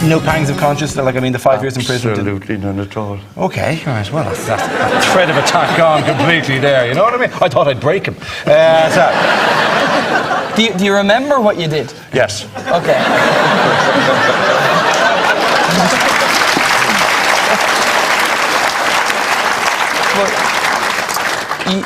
no pangs of conscience? Like, I mean, the 5 years in prison. Absolutely none at all. Okay, right. Well, that's a thread of attack gone completely there. You know what I mean? I thought I'd break him. Do you remember what you did? Yes. Okay.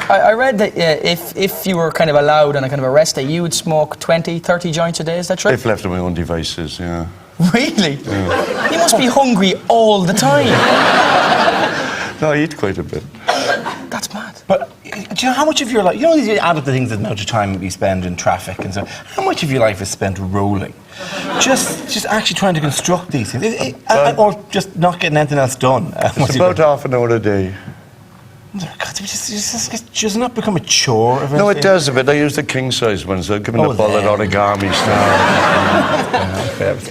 I read that if you were kind of allowed on a kind of arrest day, you would smoke 20, 30 joints a day, is that true? If left to my own devices, yeah. Really? Yeah. You must be hungry all the time. No, I eat quite a bit. That's mad. But do you know how much of your life, you know, you add up the things, the amount of time you spend in traffic and so, how much of your life is spent rolling? Just actually trying to construct these things, or just not getting anything else done? It's about half an hour a day. God, does it not become a chore eventually? No, it does a bit. I use the king-size ones. I've given the bullet origami style.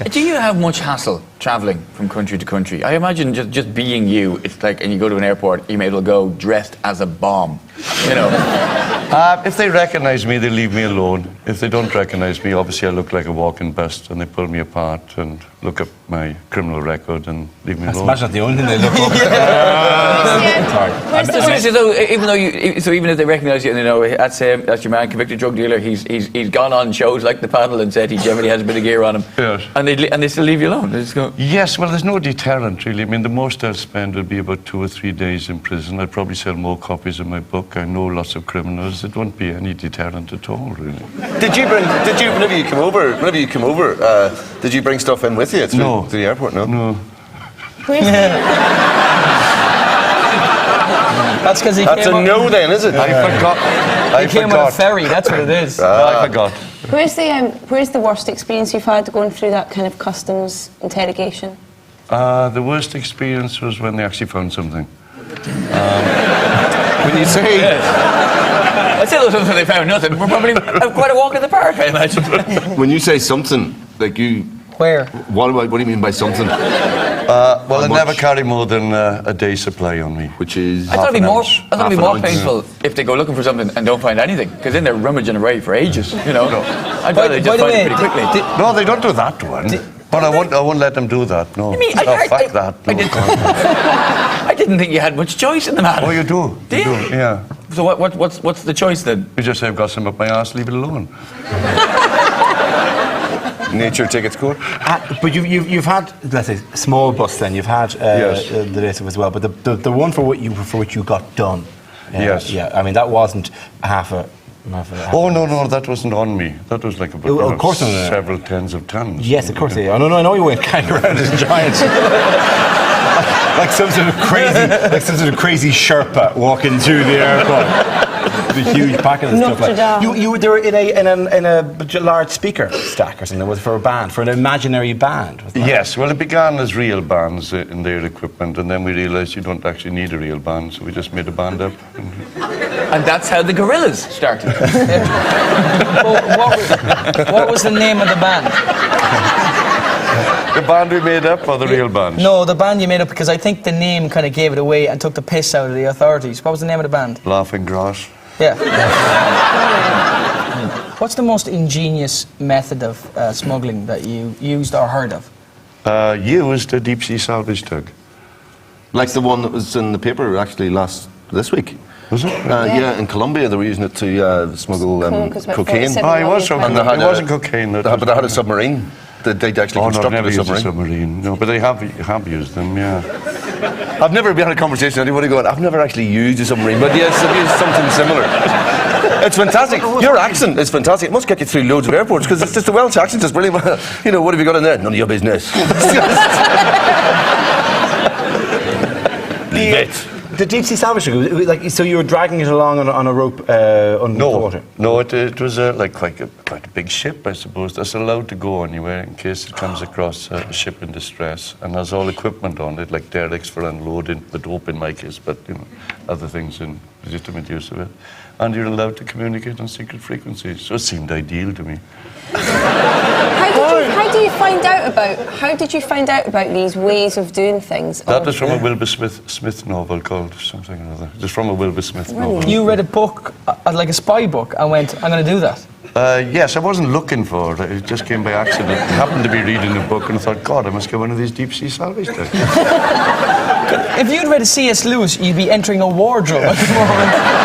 Do you have much hassle travelling from country to country? I imagine just being you, it's like, and you go to an airport, you may as well go dressed as a bomb, you know? If they recognise me, they leave me alone. If they don't recognise me, obviously I look like a walking bust, and they pull me apart and look up my criminal record and leave me alone. That's not the only thing they look up. So even if they recognise you and they know that's him, that's your man, convicted drug dealer, he's gone on shows like the panel and said he generally has a bit of gear on him. Yes. And they still leave you alone. They just go. Yes, well, there's no deterrent really. I mean, the most I'll spend will be about 2 or 3 days in prison. I'd probably sell more copies of my book. I know lots of criminals. There won't be any deterrent at all, really. Whenever you come over, did you bring stuff in with you to the airport? No. That's because That's a no then, is it? I forgot. He came on a ferry, that's what it is. I forgot. Where's the worst experience you've had going through that kind of customs interrogation? The worst experience was when they actually found something. When you say... I'd say those they found nothing. We're probably quite a walk in the park, I imagine. When you say something, like you... Where? What do you mean by something? Well, I never carry more than a day's supply on me. Which is... I thought it'd be more painful if they go looking for something and don't find anything, because then they're rummaging away for ages, you know. I'd rather they just find it pretty quickly. No, they don't do that one. But I won't let them do that, no. Fuck that. No. I didn't think you had much choice in the matter. Oh, you do? Do you? Yeah. So what's the choice then? You just say, I've got some up my arse, leave it alone. Nature tickets code. But you've had, let's say, small bus then. You've had the native as well. But the one for which you got done. Yes. Yeah. I mean, that wasn't half a. Oh no, that wasn't on me. That was like about of course several tens of tons. Yes, of course. Yeah. I know you went kind of around as giants. like some sort of crazy Sherpa walking through the airport. The huge packet of stuff like you were in a large speaker stack or something. Was for a band, for an imaginary band? Yes, well, it began as real bands in their equipment, and then we realised you don't actually need a real band, so we just made a band up. And that's how the Gorillas started. What was the name of the band? The band we made up, or the real band? No, the band you made up, because I think the name kind of gave it away and took the piss out of the authorities. What was the name of the band? Laughing Grass. Yeah. What's the most ingenious method of smuggling that you used or heard of? Used a deep sea salvage tug. Like the one that was in the paper actually this week. Was it? Yeah, in Colombia they were using it to smuggle cocaine. Oh, it was something. It wasn't cocaine. But they had a submarine. They'd actually constructed a submarine. No, but they have used them, yeah. I've never had a conversation with anybody going, I've never actually used a submarine, but yes, I've used something similar. It's fantastic. Your accent is fantastic. It must get you through loads of airports, because it's just the Welsh accent is brilliant. You know, what have you got in there? None of your business. Leave it. The deep sea salvage tug, like, so you were dragging it along on a rope under the water? No, it was quite a big ship, I suppose. That's allowed to go anywhere in case it comes across a ship in distress, and has all equipment on it, like derricks for unloading, the dope in my case, but you know, other things in legitimate use of it. And you're allowed to communicate on secret frequencies, so it seemed ideal to me. How did you find out about these ways of doing things? That was from a Wilbur Smith novel called something or other. It was from a Wilbur Smith novel. You read a book, like a spy book, and went, I'm going to do that. Yes, I wasn't looking for it. It just came by accident. I happened to be reading a book and I thought, God, I must get one of these deep sea salvage tanks. If you'd read C.S. Lewis, you'd be entering a wardrobe at the moment.